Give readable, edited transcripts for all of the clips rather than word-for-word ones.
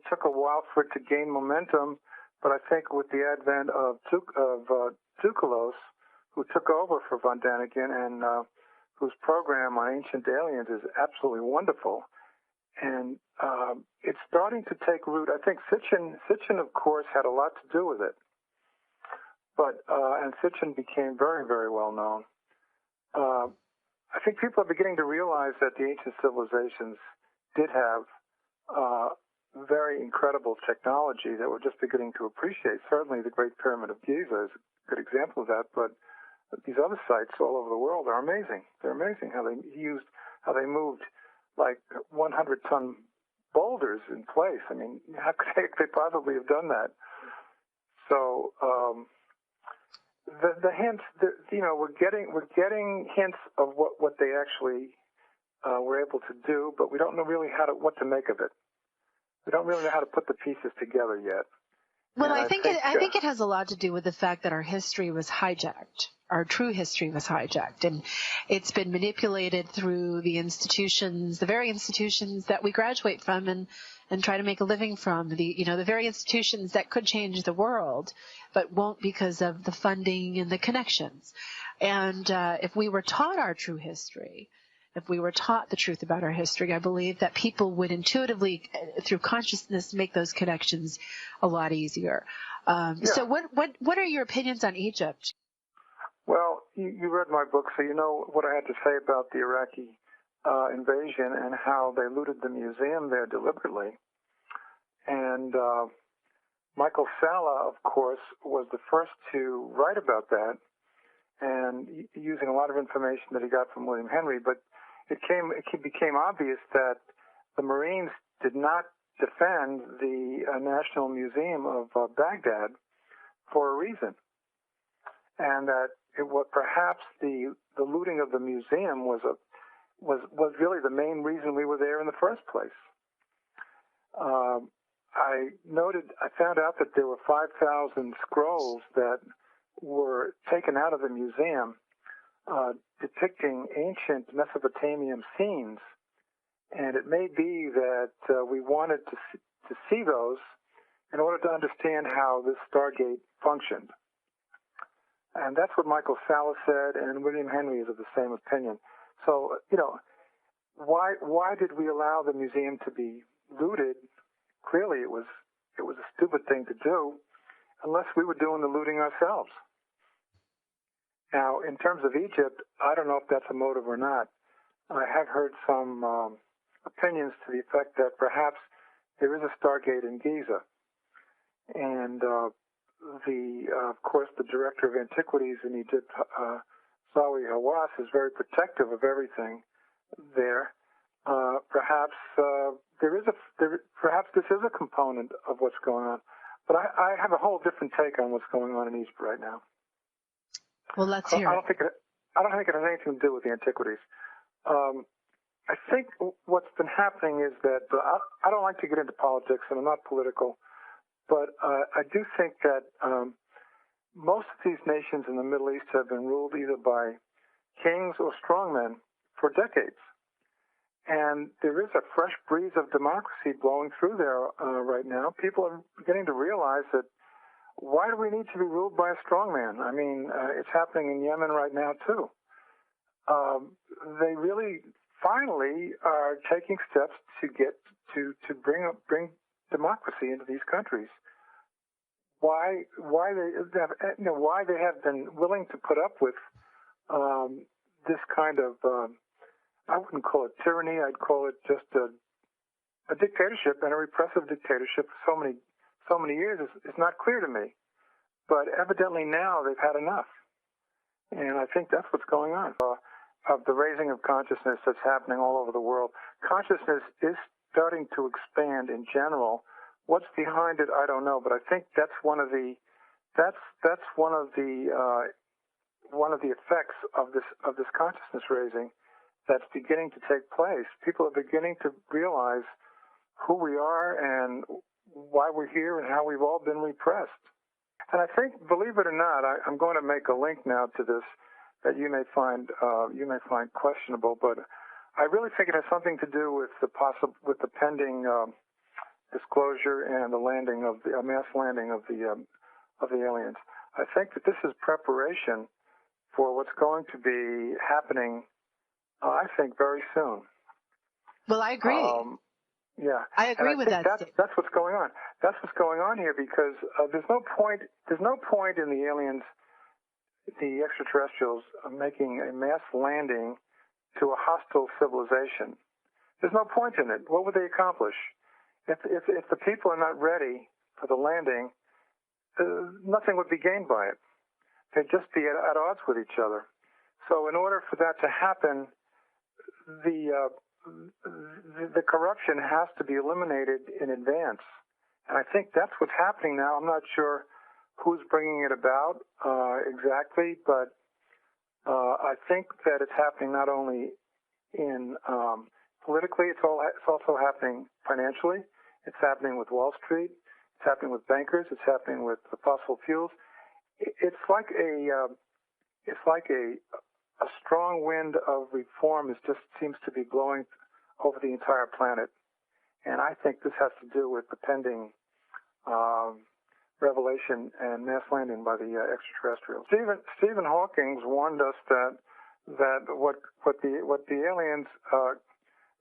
took a while for it to gain momentum, but I think with the advent of Tsoukalos, who took over for von Daniken and whose program on Ancient Aliens is absolutely wonderful, and it's starting to take root. I think Sitchin, of course, had a lot to do with it, but and Sitchin became very, very well known. I think people are beginning to realize that the ancient civilizations did have very incredible technology that we're just beginning to appreciate. Certainly the Great Pyramid of Giza is a good example of that, but these other sites all over the world are amazing. They're amazing how they moved like 100-ton boulders in place. I mean, how could they possibly have done that? So the hints, we're getting hints of what they actually were able to do, but we don't know really what to make of it. We don't really know how to put the pieces together yet. Well, I think it has a lot to do with the fact that our history was hijacked. Our true history was hijacked, and it's been manipulated through the institutions, the very institutions that we graduate from and try to make a living from, the very institutions that could change the world, but won't because of the funding and the connections. And if we were taught our true history, if we were taught the truth about our history, I believe that people would intuitively, through consciousness, make those connections a lot easier. So what are your opinions on Egypt? Well, you read my book, so you know what I had to say about the Iraqi invasion and how they looted the museum there deliberately. And Michael Salla, of course, was the first to write about that, and using a lot of information that he got from William Henry, but it became obvious that the Marines did not defend the National Museum of Baghdad for a reason, and that perhaps the looting of the museum was really the main reason we were there in the first place. I found out that there were 5,000 scrolls that were taken out of the museum depicting ancient Mesopotamian scenes, and it may be that we wanted to see those in order to understand how this Stargate functioned. And that's what Michael Salla said, and William Henry is of the same opinion. So, why did we allow the museum to be looted? Clearly, it was a stupid thing to do, unless we were doing the looting ourselves. Now, in terms of Egypt, I don't know if that's a motive or not. I have heard some opinions to the effect that perhaps there is a Stargate in Giza, and of course, the director of antiquities in Egypt, Zawi Hawass, is very protective of everything there. Perhaps this is a component of what's going on, but I have a whole different take on what's going on in Egypt right now. Well, let's hear it. I don't think it has anything to do with the antiquities. I think what's been happening is that I don't like to get into politics, and I'm not political, but I do think that most of these nations in the Middle East have been ruled either by kings or strongmen for decades. And there is a fresh breeze of democracy blowing through there right now. People are beginning to realize that why do we need to be ruled by a strongman? I mean, it's happening in Yemen right now, too. They really finally are taking steps to get to bring democracy into these countries. Why they have been willing to put up with this kind of I wouldn't call it tyranny. I'd call it just a dictatorship, and a repressive dictatorship for so many years is not clear to me. But evidently now they've had enough, and I think that's what's going on. Of the raising of consciousness that's happening all over the world, consciousness is starting to expand in general. What's behind it, I don't know, but I think that's one of the effects of this consciousness raising that's beginning to take place. People are beginning to realize who we are and why we're here and how we've all been repressed. And I think, believe it or not, I'm going to make a link now to this that you may find questionable, but I really think it has something to do with the pending disclosure and the landing of the mass landing of the aliens. I think that this is preparation for what's going to be happening, I think, very soon. Well, I agree. Yeah, I agree with that. That's what's going on. That's what's going on here because there's no point in the aliens, the extraterrestrials, making a mass landing to a hostile civilization. There's no point in it. What would they accomplish? If the people are not ready for the landing, nothing would be gained by it. They'd just be at odds with each other. So in order for that to happen, the corruption has to be eliminated in advance. And I think that's what's happening now. I'm not sure who's bringing it about exactly, but I think that it's happening not only in politically, it's also happening financially. It's happening with Wall Street. It's happening with bankers. It's happening with the fossil fuels. It's like a strong wind of reform just seems to be blowing over the entire planet. And I think this has to do with the pending revelation and mass landing by the extraterrestrials. Stephen Hawking warned us that what the aliens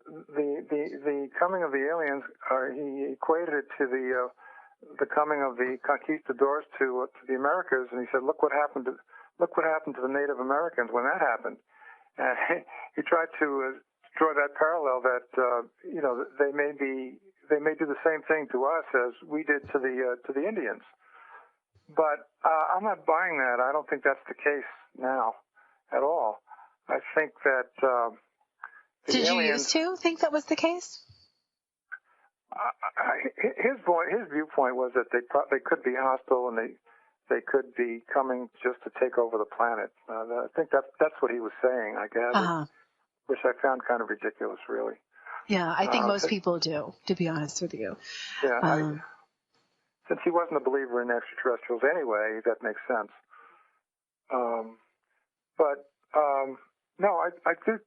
the coming of the aliens he equated it to the coming of the conquistadors to the Americas, and he said, look what happened to the Native Americans when that happened. And he tried to draw that parallel that they may do the same thing to us as we did to the Indians. But I'm not buying that. I don't think that's the case now at all. I think that Did you used to think that was the case? His viewpoint was that they could be hostile and they could be coming just to take over the planet. I think that's what he was saying, I gather, which I found kind of ridiculous, really. Yeah, I think most people do, to be honest with you. Yeah, since he wasn't a believer in extraterrestrials anyway, that makes sense. No, I do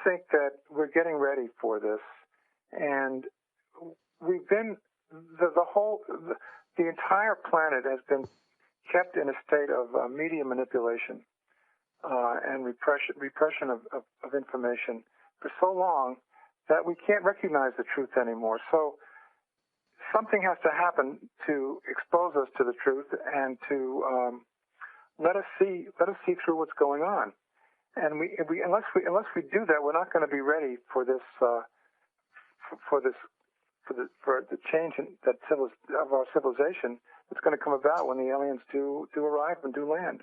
think that we're getting ready for this, and we've been the entire planet has been kept in a state of media manipulation and repression of information for so long that we can't recognize the truth anymore. So something has to happen to expose us to the truth and to let us see through what's going on. And unless we do that, we're not going to be ready for this for the change of our civilization that's going to come about when the aliens do arrive and do land.